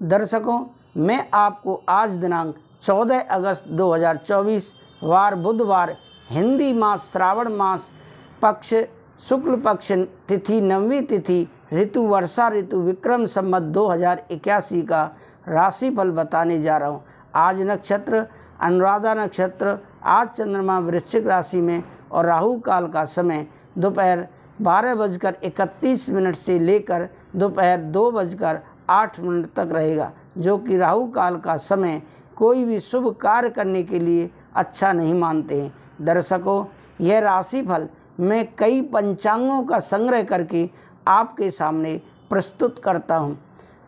दर्शकों, मैं आपको आज दिनांक 14 अगस्त 2024 वार बुधवार हिंदी मास श्रावण मास पक्ष शुक्ल पक्ष तिथि नवमी तिथि ऋतु वर्षा ऋतु विक्रम संवत 2081 का राशिफल बताने जा रहा हूँ। आज नक्षत्र अनुराधा नक्षत्र, आज चंद्रमा वृश्चिक राशि में और राहु काल का समय दोपहर 12:31 से लेकर दोपहर 2:08 तक रहेगा, जो कि राहु काल का समय कोई भी शुभ कार्य करने के लिए अच्छा नहीं मानते हैं। दर्शकों, यह राशिफल मैं कई पंचांगों का संग्रह करके आपके सामने प्रस्तुत करता हूँ।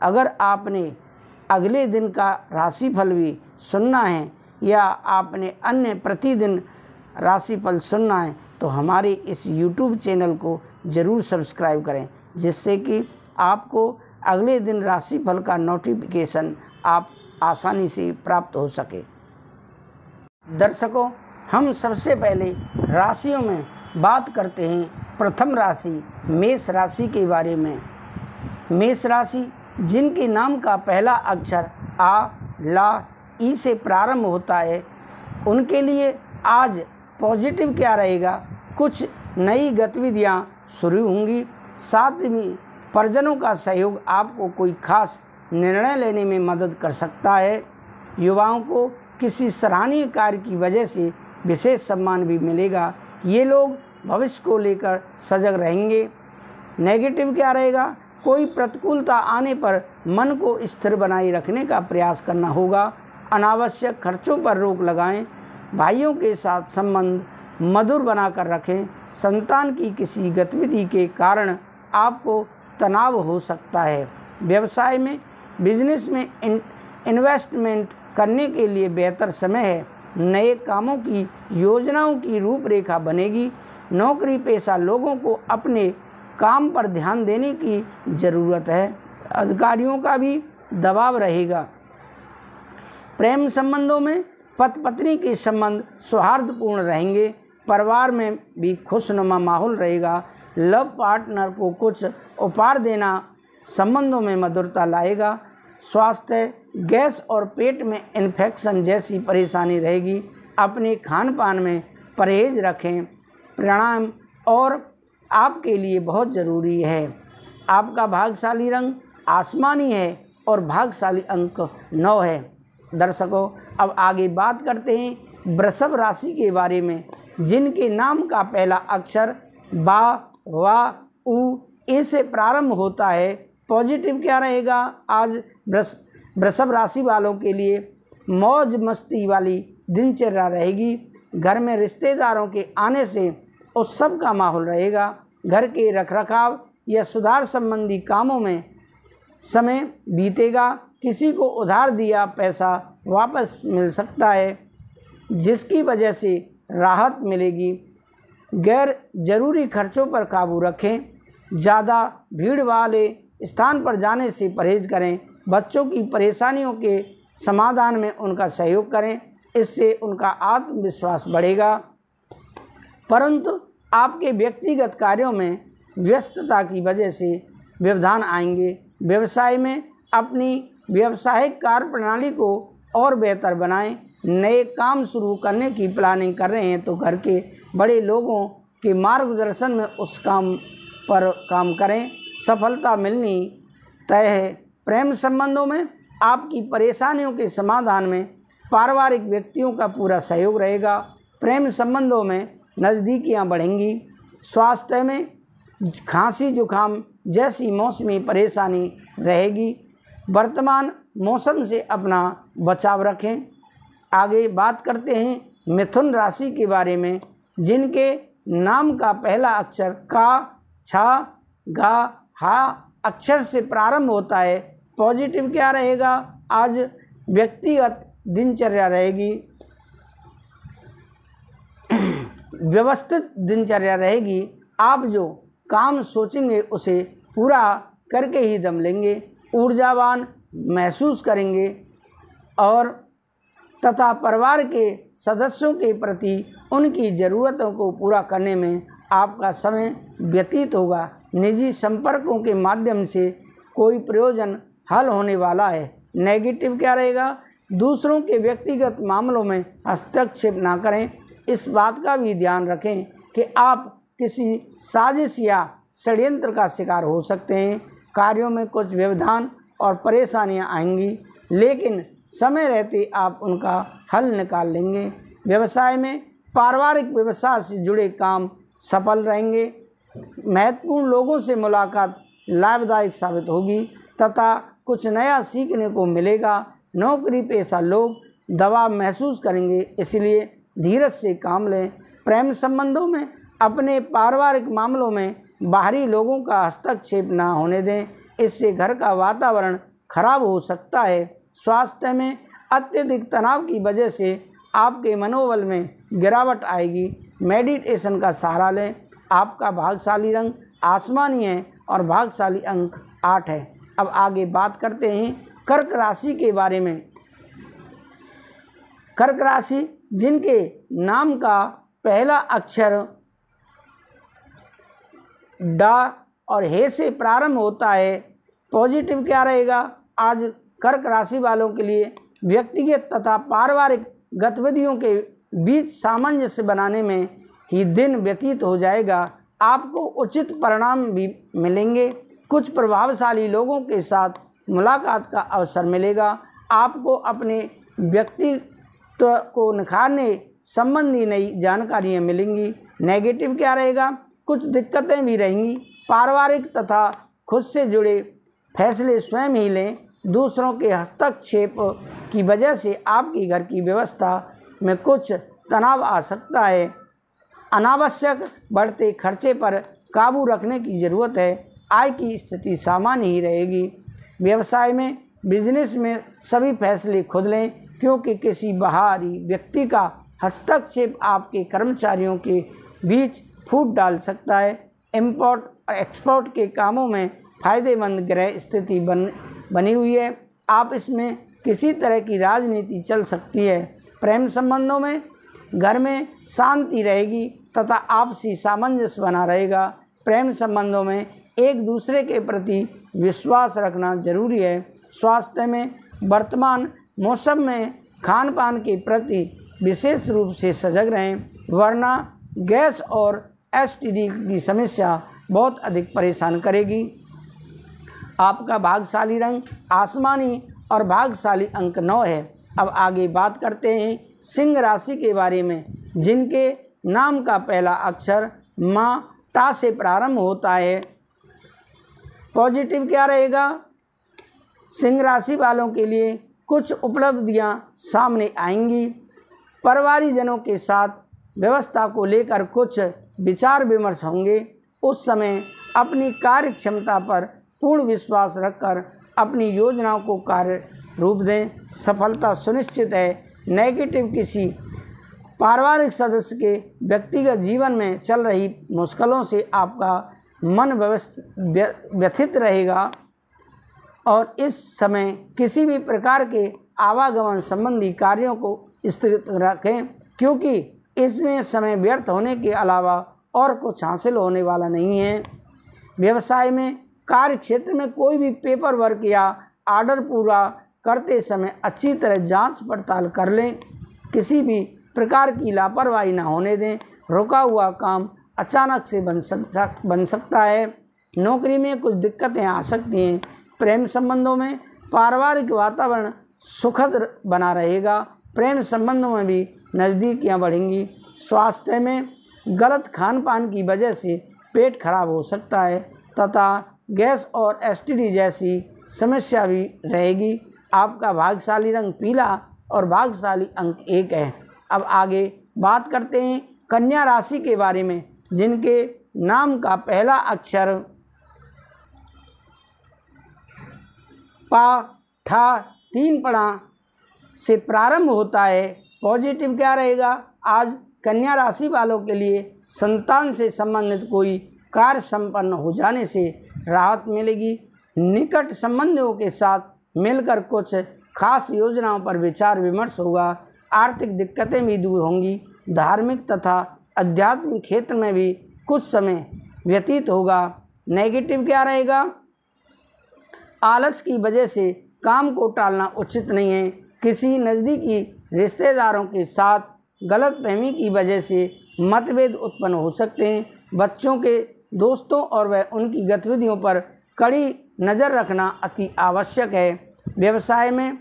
अगर आपने अगले दिन का राशिफल भी सुनना है या आपने अन्य प्रतिदिन राशिफल सुनना है तो हमारे इस YouTube चैनल को ज़रूर सब्सक्राइब करें, जिससे कि आपको अगले दिन राशिफल का नोटिफिकेशन आप आसानी से प्राप्त हो सके। दर्शकों, हम सबसे पहले राशियों में बात करते हैं प्रथम राशि मेष राशि के बारे में। मेष राशि जिनके नाम का पहला अक्षर आ, ला, ई से प्रारंभ होता है, उनके लिए आज पॉजिटिव क्या रहेगा, कुछ नई गतिविधियां शुरू होंगी। साथ ही परिजनों का सहयोग आपको कोई खास निर्णय लेने में मदद कर सकता है। युवाओं को किसी सराहनीय कार्य की वजह से विशेष सम्मान भी मिलेगा। ये लोग भविष्य को लेकर सजग रहेंगे। नेगेटिव क्या रहेगा, कोई प्रतिकूलता आने पर मन को स्थिर बनाए रखने का प्रयास करना होगा। अनावश्यक खर्चों पर रोक लगाएं। भाइयों के साथ संबंध मधुर बनाकर रखें। संतान की किसी गतिविधि के कारण आपको तनाव हो सकता है। व्यवसाय में बिजनेस में इन्वेस्टमेंट करने के लिए बेहतर समय है। नए कामों की योजनाओं की रूपरेखा बनेगी। नौकरी पेशा लोगों को अपने काम पर ध्यान देने की ज़रूरत है। अधिकारियों का भी दबाव रहेगा। प्रेम संबंधों में पति पत्नी के संबंध सौहार्दपूर्ण रहेंगे। परिवार में भी खुशनुमा माहौल रहेगा। लव पार्टनर को कुछ उपहार देना संबंधों में मधुरता लाएगा। स्वास्थ्य, गैस और पेट में इन्फेक्शन जैसी परेशानी रहेगी। अपने खान पान में परहेज रखें। प्राणायाम और आपके लिए बहुत ज़रूरी है। आपका भाग्यशाली रंग आसमानी है और भाग्यशाली अंक 9 है। दर्शकों, अब आगे बात करते हैं वृषभ राशि के बारे में, जिनके नाम का पहला अक्षर बा, वा, उ, ए से प्रारंभ होता है। पॉजिटिव क्या रहेगा, आज वृषभ राशि वालों के लिए मौज मस्ती वाली दिनचर्या रहेगी। घर में रिश्तेदारों के आने से उत्सव का माहौल रहेगा। घर के रखरखाव या सुधार संबंधी कामों में समय बीतेगा। किसी को उधार दिया पैसा वापस मिल सकता है, जिसकी वजह से राहत मिलेगी। गैर जरूरी खर्चों पर काबू रखें। ज़्यादा भीड़ वाले स्थान पर जाने से परहेज करें। बच्चों की परेशानियों के समाधान में उनका सहयोग करें, इससे उनका आत्मविश्वास बढ़ेगा। परंतु आपके व्यक्तिगत कार्यों में व्यस्तता की वजह से व्यवधान आएंगे। व्यवसाय में अपनी व्यावसायिक कार्य प्रणाली को और बेहतर बनाएं। नए काम शुरू करने की प्लानिंग कर रहे हैं तो घर के बड़े लोगों के मार्गदर्शन में उस काम पर काम करें। सफलता मिलनी तय है। प्रेम संबंधों में आपकी परेशानियों के समाधान में पारिवारिक व्यक्तियों का पूरा सहयोग रहेगा। प्रेम संबंधों में नज़दीकियां बढ़ेंगी। स्वास्थ्य में खांसी जुकाम जैसी मौसमी परेशानी रहेगी। वर्तमान मौसम से अपना बचाव रखें। आगे बात करते हैं मिथुन राशि के बारे में, जिनके नाम का पहला अक्षर का, छा, घा, हा अक्षर से प्रारंभ होता है। पॉजिटिव क्या रहेगा, आज व्यक्तिगत दिनचर्या रहेगी। व्यवस्थित दिनचर्या रहेगी। आप जो काम सोचेंगे उसे पूरा करके ही दम लेंगे। ऊर्जावान महसूस करेंगे और तथा परिवार के सदस्यों के प्रति उनकी ज़रूरतों को पूरा करने में आपका समय व्यतीत होगा। निजी संपर्कों के माध्यम से कोई प्रयोजन हल होने वाला है। नेगेटिव क्या रहेगा, दूसरों के व्यक्तिगत मामलों में हस्तक्षेप ना करें। इस बात का भी ध्यान रखें कि आप किसी साजिश या षड्यंत्र का शिकार हो सकते हैं। कार्यों में कुछ व्यवधान और परेशानियां आएंगी, लेकिन समय रहते आप उनका हल निकाल लेंगे। व्यवसाय में पारिवारिक व्यवसाय से जुड़े काम सफल रहेंगे। महत्वपूर्ण लोगों से मुलाकात लाभदायक साबित होगी तथा कुछ नया सीखने को मिलेगा। नौकरी पेशा लोग दबाव महसूस करेंगे, इसलिए धीरज से काम लें। प्रेम संबंधों में अपने पारिवारिक मामलों में बाहरी लोगों का हस्तक्षेप ना होने दें, इससे घर का वातावरण खराब हो सकता है। स्वास्थ्य में अत्यधिक तनाव की वजह से आपके मनोबल में गिरावट आएगी। मेडिटेशन का सहारा लें। आपका भाग्यशाली रंग आसमानी है और भाग्यशाली अंक 8 है। अब आगे बात करते हैं कर्क राशि के बारे में। कर्क राशि जिनके नाम का पहला अक्षर डा और हे से प्रारंभ होता है। पॉजिटिव क्या रहेगा, आज कर्क राशि वालों के लिए व्यक्तिगत तथा पारिवारिक गतिविधियों के बीच सामंजस्य बनाने में ही दिन व्यतीत हो जाएगा। आपको उचित परिणाम भी मिलेंगे। कुछ प्रभावशाली लोगों के साथ मुलाकात का अवसर मिलेगा। आपको अपने व्यक्तित्व को निखारने संबंधी नई जानकारियाँ मिलेंगी। नेगेटिव क्या रहेगा, कुछ दिक्कतें भी रहेंगी। पारिवारिक तथा खुद से जुड़े फैसले स्वयं ही लें। दूसरों के हस्तक्षेप की वजह से आपकी घर की व्यवस्था में कुछ तनाव आ सकता है। अनावश्यक बढ़ते खर्चे पर काबू रखने की ज़रूरत है। आय की स्थिति सामान्य ही रहेगी। व्यवसाय में बिजनेस में सभी फैसले खुद लें, क्योंकि किसी बाहरी व्यक्ति का हस्तक्षेप आपके कर्मचारियों के बीच फूट डाल सकता है। इंपोर्ट और एक्सपोर्ट के कामों में फ़ायदेमंद ग्रह स्थिति बनी हुई है। आप इसमें किसी तरह की राजनीति चल सकती है। प्रेम संबंधों में घर में शांति रहेगी तथा आपसी सामंजस्य बना रहेगा। प्रेम संबंधों में एक दूसरे के प्रति विश्वास रखना जरूरी है। स्वास्थ्य में वर्तमान मौसम में खान पान के प्रति विशेष रूप से सजग रहें, वरना गैस और एसटीडी की समस्या बहुत अधिक परेशान करेगी। आपका भाग्यशाली रंग आसमानी और भाग्यशाली अंक 9 है। अब आगे बात करते हैं सिंह राशि के बारे में, जिनके नाम का पहला अक्षर माँ टा से प्रारंभ होता है। पॉजिटिव क्या रहेगा, सिंह राशि वालों के लिए कुछ उपलब्धियां सामने आएंगी। परिवारजनों के साथ व्यवस्था को लेकर कुछ विचार विमर्श होंगे। उस समय अपनी कार्य क्षमता पर पूर्ण विश्वास रखकर अपनी योजनाओं को कार्य रूप दें, सफलता सुनिश्चित है। नेगेटिव किसी पारिवारिक सदस्य के व्यक्तिगत जीवन में चल रही मुश्किलों से आपका मन व्यथित रहेगा और इस समय किसी भी प्रकार के आवागमन संबंधी कार्यों को स्थगित रखें, क्योंकि इसमें समय व्यर्थ होने के अलावा और कुछ हासिल होने वाला नहीं है। व्यवसाय में कार्य क्षेत्र में कोई भी पेपर वर्क या ऑर्डर पूरा करते समय अच्छी तरह जांच पड़ताल कर लें। किसी भी प्रकार की लापरवाही न होने दें। रुका हुआ काम अचानक से बन सकता है। नौकरी में कुछ दिक्कतें आ सकती हैं। प्रेम संबंधों में पारिवारिक वातावरण सुखद बना रहेगा। प्रेम संबंधों में भी नज़दीकियां बढ़ेंगी। स्वास्थ्य में गलत खान पान की वजह से पेट खराब हो सकता है तथा गैस और एसटीडी जैसी समस्या भी रहेगी। आपका भाग्यशाली रंग पीला और भाग्यशाली अंक 1 है। अब आगे बात करते हैं कन्या राशि के बारे में, जिनके नाम का पहला अक्षर पा ठा 3 पड़ा से प्रारंभ होता है। पॉजिटिव क्या रहेगा, आज कन्या राशि वालों के लिए संतान से संबंधित कोई कार्य संपन्न हो जाने से राहत मिलेगी। निकट संबंधियों के साथ मिलकर कुछ खास योजनाओं पर विचार विमर्श होगा। आर्थिक दिक्कतें भी दूर होंगी। धार्मिक तथा आध्यात्मिक क्षेत्र में भी कुछ समय व्यतीत होगा। नेगेटिव क्या रहेगा, आलस की वजह से काम को टालना उचित नहीं है। किसी नज़दीकी रिश्तेदारों के साथ गलतफहमी की वजह से मतभेद उत्पन्न हो सकते हैं। बच्चों के दोस्तों और वह उनकी गतिविधियों पर कड़ी नज़र रखना अति आवश्यक है। व्यवसाय में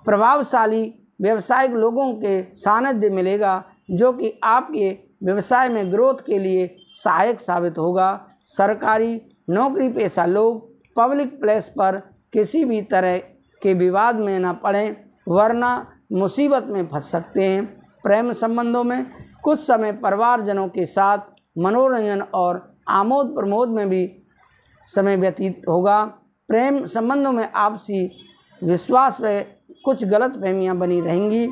प्रभावशाली व्यावसायिक लोगों के सानिध्य मिलेगा, जो कि आपके व्यवसाय में ग्रोथ के लिए सहायक साबित होगा। सरकारी नौकरी पेशा लोग पब्लिक प्लेस पर किसी भी तरह के विवाद में न पड़ें, वरना मुसीबत में फंस सकते हैं। प्रेम संबंधों में कुछ समय परिवारजनों के साथ मनोरंजन और आमोद प्रमोद में भी समय व्यतीत होगा। प्रेम संबंधों में आपसी विश्वास व कुछ गलतफहमियां बनी रहेंगी।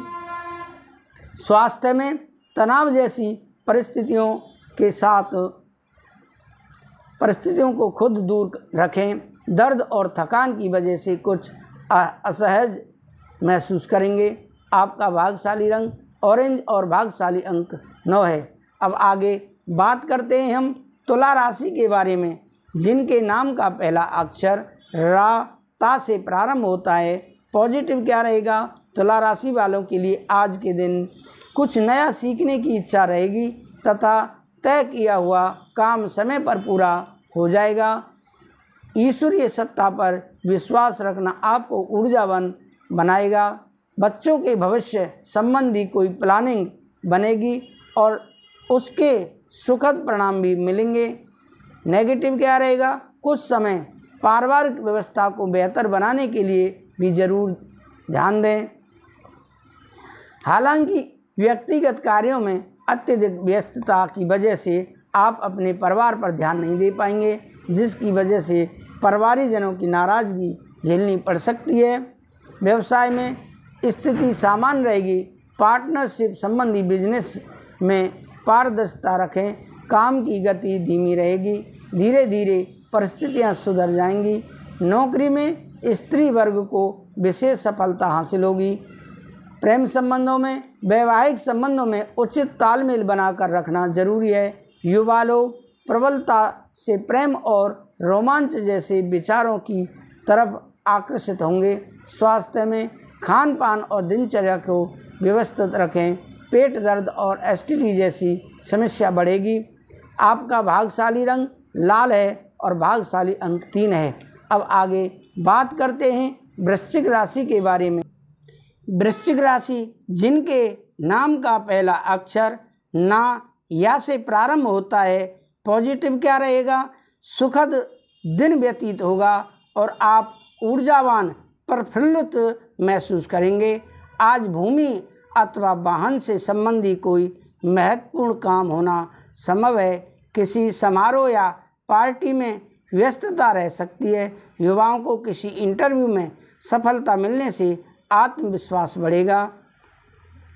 स्वास्थ्य में तनाव जैसी परिस्थितियों को खुद दूर रखें। दर्द और थकान की वजह से कुछ असहज महसूस करेंगे। आपका भाग्यशाली रंग ऑरेंज और भाग्यशाली अंक 9 है। अब आगे बात करते हैं हम तुला राशि के बारे में, जिनके नाम का पहला अक्षर रा ता से प्रारंभ होता है। पॉजिटिव क्या रहेगा? तुला राशि वालों के लिए आज के दिन कुछ नया सीखने की इच्छा रहेगी तथा तय किया हुआ काम समय पर पूरा हो जाएगा। ईश्वरीय सत्ता पर विश्वास रखना आपको ऊर्जावान बनाएगा। बच्चों के भविष्य संबंधी कोई प्लानिंग बनेगी और उसके सुखद परिणाम भी मिलेंगे। नेगेटिव क्या रहेगा? कुछ समय पारिवारिक व्यवस्था को बेहतर बनाने के लिए भी जरूर ध्यान दें। हालांकि व्यक्तिगत कार्यों में अत्यधिक व्यस्तता की वजह से आप अपने परिवार पर ध्यान नहीं दे पाएंगे, जिसकी वजह से परिवारजनों की नाराज़गी झेलनी पड़ सकती है। व्यवसाय में स्थिति सामान्य रहेगी। पार्टनरशिप संबंधी बिजनेस में पारदर्शिता रखें। काम की गति धीमी रहेगी, धीरे धीरे परिस्थितियां सुधर जाएंगी। नौकरी में स्त्री वर्ग को विशेष सफलता हासिल होगी। प्रेम संबंधों में वैवाहिक संबंधों में उचित तालमेल बनाकर रखना जरूरी है। युवा लोग प्रबलता से प्रेम और रोमांच जैसे विचारों की तरफ आकर्षित होंगे। स्वास्थ्य में खान पान और दिनचर्या को व्यवस्थित रखें। पेट दर्द और एसिडिटी जैसी समस्या बढ़ेगी। आपका भाग्यशाली रंग लाल है और भाग्यशाली अंक 3 है। अब आगे बात करते हैं वृश्चिक राशि के बारे में। वृश्चिक राशि जिनके नाम का पहला अक्षर ना या से प्रारंभ होता है। पॉजिटिव क्या रहेगा? सुखद दिन व्यतीत होगा और आप ऊर्जावान प्रफुल्लित महसूस करेंगे। आज भूमि अथवा वाहन से संबंधी कोई महत्वपूर्ण काम होना संभव है। किसी समारोह या पार्टी में व्यस्तता रह सकती है। युवाओं को किसी इंटरव्यू में सफलता मिलने से आत्मविश्वास बढ़ेगा।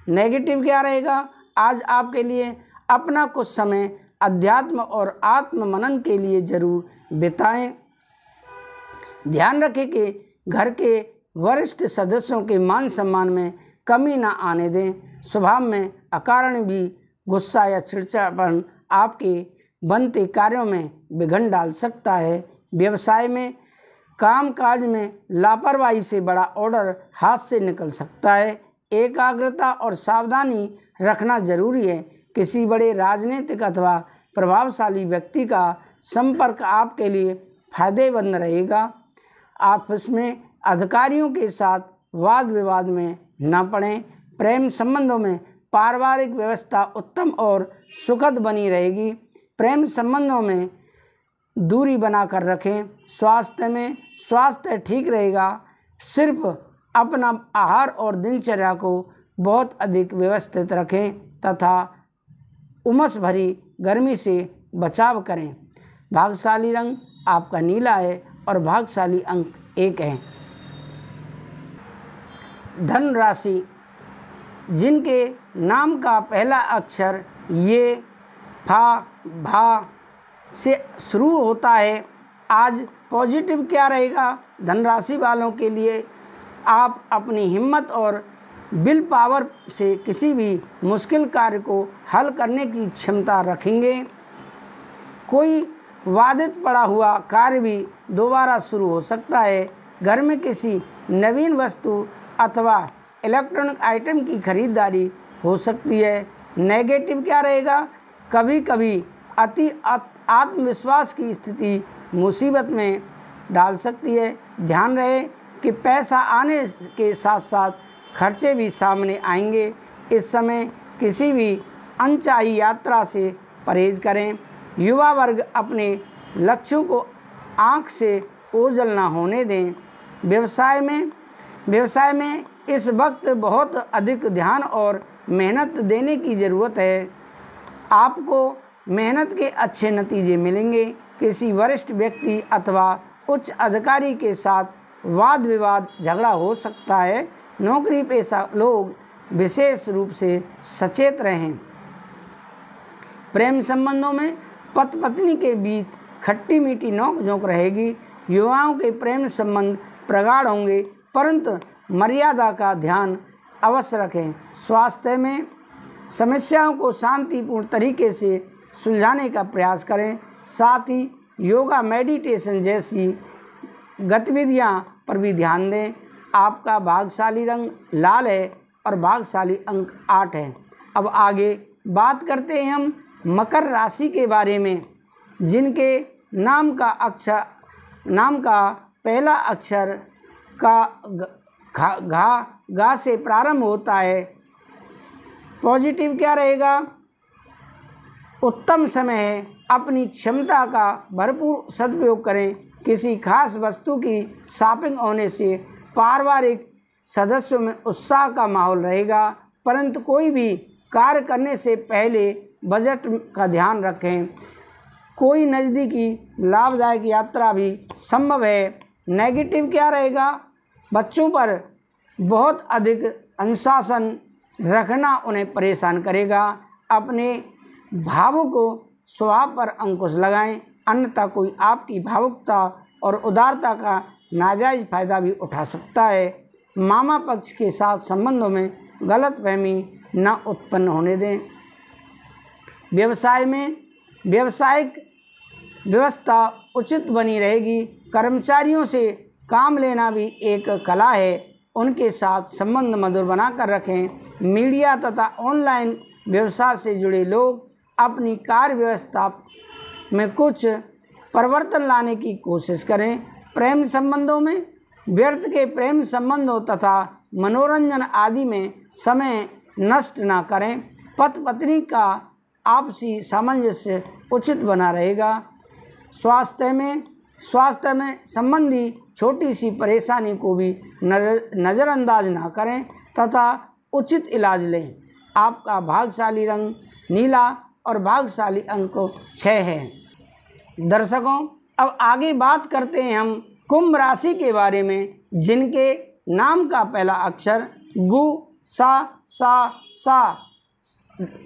नेगेटिव क्या रहेगा? आज आपके लिए अपना कुछ समय अध्यात्म और आत्म मनन के लिए जरूर बिताएं। ध्यान रखें कि घर के वरिष्ठ सदस्यों के मान सम्मान में कमी ना आने दें। स्वभाव में अकारण भी गुस्सा या चिड़चिड़ापन आपके बनते कार्यों में विघ्न डाल सकता है। व्यवसाय में कामकाज में लापरवाही से बड़ा ऑर्डर हाथ से निकल सकता है। एकाग्रता और सावधानी रखना जरूरी है। किसी बड़े राजनीतिक अथवा प्रभावशाली व्यक्ति का संपर्क आपके लिए फायदेमंद रहेगा। ऑफिस में अधिकारियों के साथ वाद विवाद में न पड़ें। प्रेम संबंधों में पारिवारिक व्यवस्था उत्तम और सुखद बनी रहेगी। प्रेम संबंधों में दूरी बनाकर रखें। स्वास्थ्य में स्वास्थ्य ठीक रहेगा। सिर्फ अपना आहार और दिनचर्या को बहुत अधिक व्यवस्थित रखें तथा उमस भरी गर्मी से बचाव करें। भाग्यशाली रंग आपका नीला है और भाग्यशाली अंक 1 है। धन राशि जिनके नाम का पहला अक्षर ये फा भा से शुरू होता है। आज पॉजिटिव क्या रहेगा? धन राशि वालों के लिए आप अपनी हिम्मत और विल पावर से किसी भी मुश्किल कार्य को हल करने की क्षमता रखेंगे। कोई बाधित पड़ा हुआ कार्य भी दोबारा शुरू हो सकता है। घर में किसी नवीन वस्तु अथवा इलेक्ट्रॉनिक आइटम की खरीदारी हो सकती है। नेगेटिव क्या रहेगा? कभी कभी अति आत्मविश्वास की स्थिति मुसीबत में डाल सकती है। ध्यान रहे कि पैसा आने के साथ साथ खर्चे भी सामने आएंगे। इस समय किसी भी अनचाही यात्रा से परहेज करें। युवा वर्ग अपने लक्ष्यों को आँख से ओझल ना होने दें। व्यवसाय में इस वक्त बहुत अधिक ध्यान और मेहनत देने की ज़रूरत है। आपको मेहनत के अच्छे नतीजे मिलेंगे। किसी वरिष्ठ व्यक्ति अथवा उच्च अधिकारी के साथ वाद विवाद झगड़ा हो सकता है। नौकरी पेशा लोग विशेष रूप से सचेत रहें। प्रेम संबंधों में पति पत्नी के बीच खट्टी मीठी नोक-झोंक रहेगी। युवाओं के प्रेम संबंध प्रगाढ़ होंगे, परंतु मर्यादा का ध्यान अवश्य रखें। स्वास्थ्य में समस्याओं को शांतिपूर्ण तरीके से सुलझाने का प्रयास करें। साथ ही योगा, मेडिटेशन जैसी गतिविधियां पर भी ध्यान दें। आपका भाग्यशाली रंग लाल है और भाग्यशाली अंक 8 है। अब आगे बात करते हैं हम मकर राशि के बारे में, जिनके नाम का पहला अक्षर का घा से प्रारंभ होता है। पॉजिटिव क्या रहेगा? उत्तम समय है। अपनी क्षमता का भरपूर सदुपयोग करें। किसी खास वस्तु की शॉपिंग होने से पारिवारिक सदस्यों में उत्साह का माहौल रहेगा, परंतु कोई भी कार्य करने से पहले बजट का ध्यान रखें। कोई नज़दीकी लाभदायक यात्रा भी संभव है। नेगेटिव क्या रहेगा? बच्चों पर बहुत अधिक अनुशासन रखना उन्हें परेशान करेगा। अपने भावों को स्वभाव पर अंकुश लगाएं, अन्यथा कोई आपकी भावुकता और उदारता का नाजायज फायदा भी उठा सकता है। मामा पक्ष के साथ संबंधों में गलतफहमी न उत्पन्न होने दें। व्यवसाय में व्यावसायिक व्यवस्था उचित बनी रहेगी। कर्मचारियों से काम लेना भी एक कला है। उनके साथ संबंध मधुर बनाकर रखें। मीडिया तथा ऑनलाइन व्यवसाय से जुड़े लोग अपनी कार्य व्यवस्था में कुछ परिवर्तन लाने की कोशिश करें। प्रेम संबंधों में व्यर्थ के प्रेम संबंधों तथा मनोरंजन आदि में समय नष्ट ना करें। पति पत्नी का आपसी सामंजस्य उचित बना रहेगा। स्वास्थ्य में संबंधी छोटी सी परेशानी को भी नज़रअंदाज ना करें तथा उचित इलाज लें। आपका भाग्यशाली रंग नीला और भाग्यशाली अंक 6 है। दर्शकों, अब आगे बात करते हैं हम कुंभ राशि के बारे में, जिनके नाम का पहला अक्षर गु, सा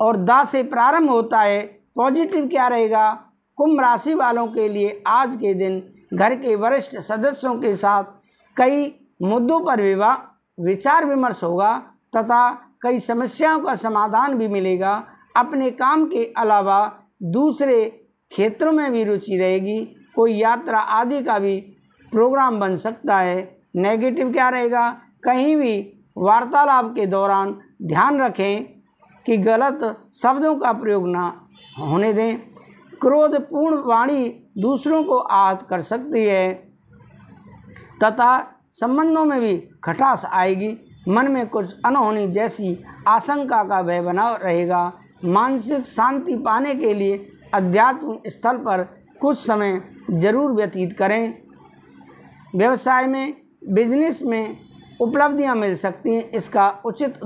और दा से प्रारंभ होता है। पॉजिटिव क्या रहेगा? कुंभ राशि वालों के लिए आज के दिन घर के वरिष्ठ सदस्यों के साथ कई मुद्दों पर विचार विमर्श होगा तथा कई समस्याओं का समाधान भी मिलेगा। अपने काम के अलावा दूसरे क्षेत्रों में भी रुचि रहेगी। कोई यात्रा आदि का भी प्रोग्राम बन सकता है। नेगेटिव क्या रहेगा? कहीं भी वार्तालाप के दौरान ध्यान रखें कि गलत शब्दों का प्रयोग ना होने दें। क्रोधपूर्ण वाणी दूसरों को आहत कर सकती है तथा संबंधों में भी खटास आएगी। मन में कुछ अनहोनी जैसी आशंका का भय बना रहेगा। मानसिक शांति पाने के लिए अध्यात्म स्थल पर कुछ समय जरूर व्यतीत करें। व्यवसाय में बिजनेस में उपलब्धियां मिल सकती हैं, इसका उचित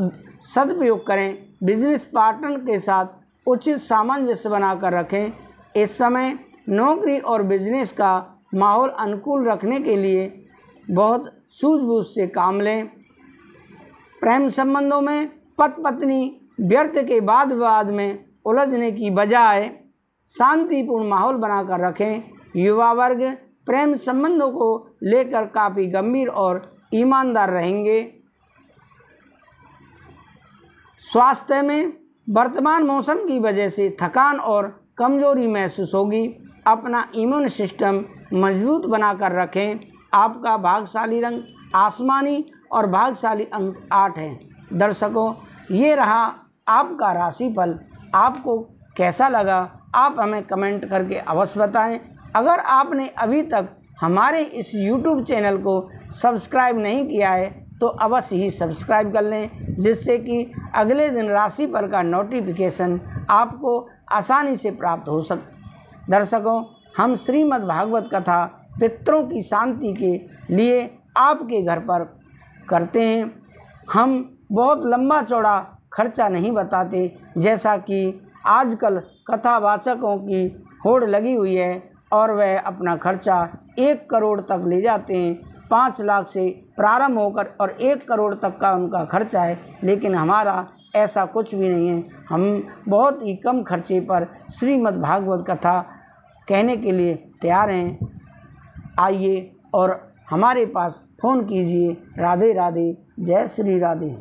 सदुपयोग करें। बिजनेस पार्टनर के साथ उचित सामंजस्य बनाकर रखें। इस समय नौकरी और बिजनेस का माहौल अनुकूल रखने के लिए बहुत सूझबूझ से काम लें। प्रेम संबंधों में पति पत्नी व्यर्थ के वाद विवाद में उलझने की बजाय शांतिपूर्ण माहौल बनाकर रखें। युवा वर्ग प्रेम संबंधों को लेकर काफ़ी गंभीर और ईमानदार रहेंगे। स्वास्थ्य में वर्तमान मौसम की वजह से थकान और कमजोरी महसूस होगी। अपना इम्यून सिस्टम मजबूत बनाकर रखें। आपका भाग्यशाली रंग आसमानी और भाग्यशाली अंक 8 है। दर्शकों, ये रहा आपका राशिफल। आपको कैसा लगा आप हमें कमेंट करके अवश्य बताएं। अगर आपने अभी तक हमारे इस YouTube चैनल को सब्सक्राइब नहीं किया है तो अवश्य ही सब्सक्राइब कर लें, जिससे कि अगले दिन राशिफल का नोटिफिकेशन आपको आसानी से प्राप्त हो सके। दर्शकों, हम श्रीमद् भागवत कथा पितरों की शांति के लिए आपके घर पर करते हैं। हम बहुत लंबा चौड़ा खर्चा नहीं बताते, जैसा कि आजकल कथावाचकों की होड़ लगी हुई है और वह अपना खर्चा 1 करोड़ तक ले जाते हैं। 5 लाख से प्रारंभ होकर और 1 करोड़ तक का उनका खर्चा है, लेकिन हमारा ऐसा कुछ भी नहीं है। हम बहुत ही कम खर्चे पर श्रीमद् भागवत कथा कहने के लिए तैयार हैं। आइए और हमारे पास फ़ोन कीजिए। राधे राधे, जय श्री राधे।